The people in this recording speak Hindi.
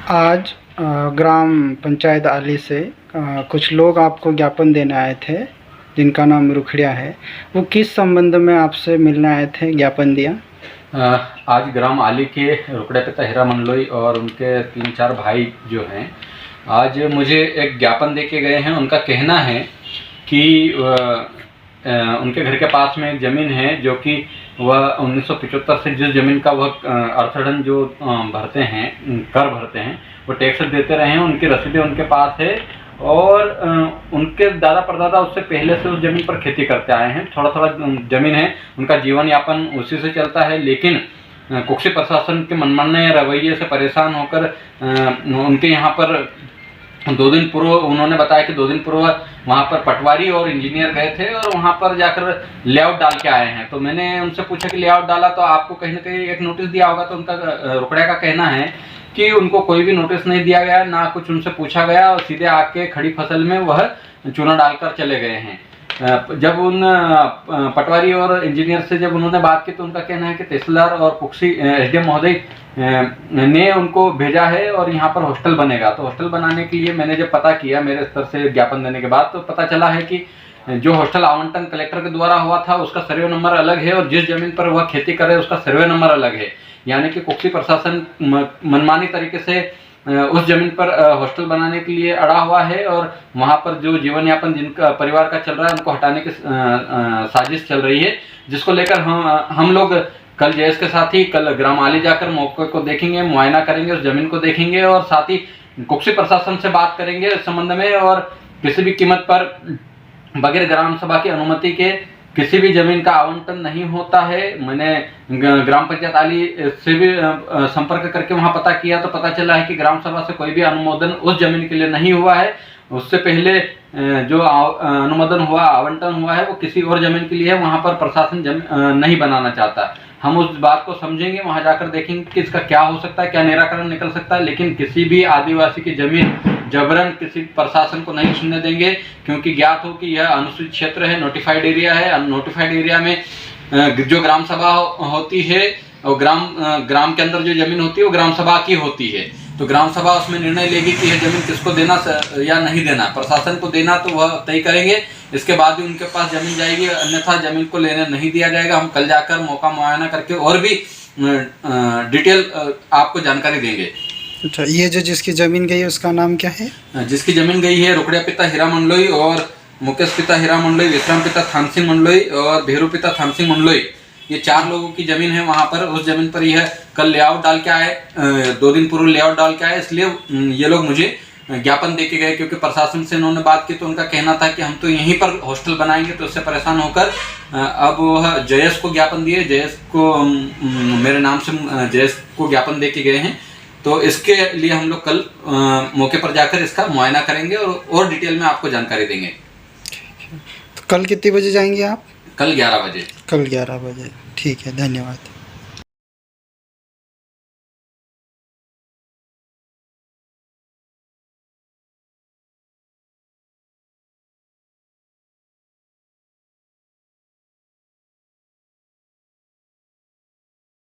आज ग्राम पंचायत आली से कुछ लोग आपको ज्ञापन देने आए थे जिनका नाम रुखड़िया है। वो किस संबंध में आपसे मिलने आए थे, ज्ञापन दिया? आज ग्राम आली के रुखड़िया पिता हीरा मंडलोई और उनके 3-4 भाई जो हैं, आज मुझे एक ज्ञापन दे के गए हैं। उनका कहना है कि उनके घर के पास में एक ज़मीन है जो कि वह 1975 से जिस ज़मीन का वह अर्थदंड जो भरते हैं, कर भरते हैं, वो टैक्स देते रहे हैं। उनकी रसीदें उनके पास है और उनके दादा परदादा उससे पहले से उस ज़मीन पर खेती करते आए हैं। थोड़ा थोड़ा ज़मीन है, उनका जीवन यापन उसी से चलता है। लेकिन कुक्षी प्रशासन के मनमाने रवैये से परेशान होकर उनके यहाँ पर 2 दिन पूर्व उन्होंने बताया कि 2 दिन पूर्व वहाँ पर पटवारी और इंजीनियर गए थे और वहाँ पर जाकर लेआउट डाल के आए हैं। तो मैंने उनसे पूछा कि लेआउट डाला तो आपको कहीं ना कहीं एक नोटिस दिया होगा। तो उनका रुखड़िया का कहना है कि उनको कोई भी नोटिस नहीं दिया गया, ना कुछ उनसे पूछा गया और सीधे आके खड़ी फसल में वह चूना डालकर चले गए हैं। जब उन पटवारी और इंजीनियर से जब उन्होंने बात की तो उनका कहना है कि तहसीलदार और कुक्षी एसडीएम महोदय ने उनको भेजा है और यहाँ पर हॉस्टल बनेगा। तो हॉस्टल बनाने के लिए मैंने जब पता किया मेरे स्तर से ज्ञापन देने के बाद, तो पता चला है कि जो हॉस्टल आवंटन कलेक्टर के द्वारा हुआ था उसका सर्वे नंबर अलग है और जिस जमीन पर वह खेती करे उसका सर्वे नंबर अलग है। यानी कि कुक्षी प्रशासन मनमानी तरीके से उस जमीन पर हॉस्टल बनाने के लिए अड़ा हुआ है और वहाँ पर जो जीवन यापन जिनका परिवार का चल रहा है उनको हटाने की साजिश चल रही है, जिसको लेकर हम लोग कल जयेश के साथ ही कल ग्राम आली जाकर मौके को देखेंगे, मुआयना करेंगे, उस जमीन को देखेंगे और साथ ही कुक्षी प्रशासन से बात करेंगे इस संबंध में। और किसी भी कीमत पर बगैर ग्राम सभा की अनुमति के किसी भी जमीन का आवंटन नहीं होता है। मैंने ग्राम पंचायत आली से भी संपर्क करके वहां पता किया तो पता चला है कि ग्राम सभा से कोई भी अनुमोदन उस जमीन के लिए नहीं हुआ है। उससे पहले जो अनुमोदन हुआ, आवंटन हुआ है, वो किसी और जमीन के लिए है। वहां पर प्रशासन नहीं बनाना चाहता। हम उस बात को समझेंगे, वहां जाकर देखेंगे कि इसका क्या हो सकता है, क्या निराकरण निकल सकता है। लेकिन किसी भी आदिवासी की जमीन जबरन किसी प्रशासन को नहीं छीनने देंगे, क्योंकि ज्ञात हो कि यह अनुसूचित क्षेत्र है, नोटिफाइड एरिया है। नोटिफाइड एरिया में जो ग्राम सभा होती है और ग्राम के अंदर जो जमीन होती है वो ग्राम सभा की होती है। तो ग्राम सभा उसमें निर्णय लेगी कि यह जमीन किसको देना या नहीं देना। प्रशासन को देना तो वह तय करेंगे, इसके बाद ही उनके पास जमीन जाएगी, अन्यथा जमीन को लेने नहीं दिया जाएगा। हम कल जाकर मौका मुआयना करके और भी डिटेल आपको जानकारी देंगे। अच्छा, ये जो जिसकी जमीन गई है उसका नाम क्या है? जिसकी जमीन गई है रुखड़िया पिता हीरा मंडलोई और मुकेश पिता हीरा मंडलोई, विश्राम पिता थानसिंह मंडलोई और भेरू पिता थानसिंह मंडलोई, ये 4 लोगों की जमीन है। वहां पर उस जमीन पर यह कल लेआउट डाल के आए, 2 दिन पूर्व लेआउट डाल के आए, इसलिए ये लोग मुझे ज्ञापन दे के गए। क्योंकि प्रशासन से इन्होंने बात की तो उनका कहना था कि हम तो यहीं पर हॉस्टल बनाएंगे। तो उससे परेशान होकर अब वह जयेश को ज्ञापन दिए, जयेश को मेरे नाम से जयेश को ज्ञापन दे के गए हैं। तो इसके लिए हम लोग कल मौके पर जाकर इसका मुआयना करेंगे और डिटेल में आपको जानकारी देंगे। तो कल कितने बजे जाएंगे आप? कल 11 बजे। कल 11 बजे, ठीक है, धन्यवाद।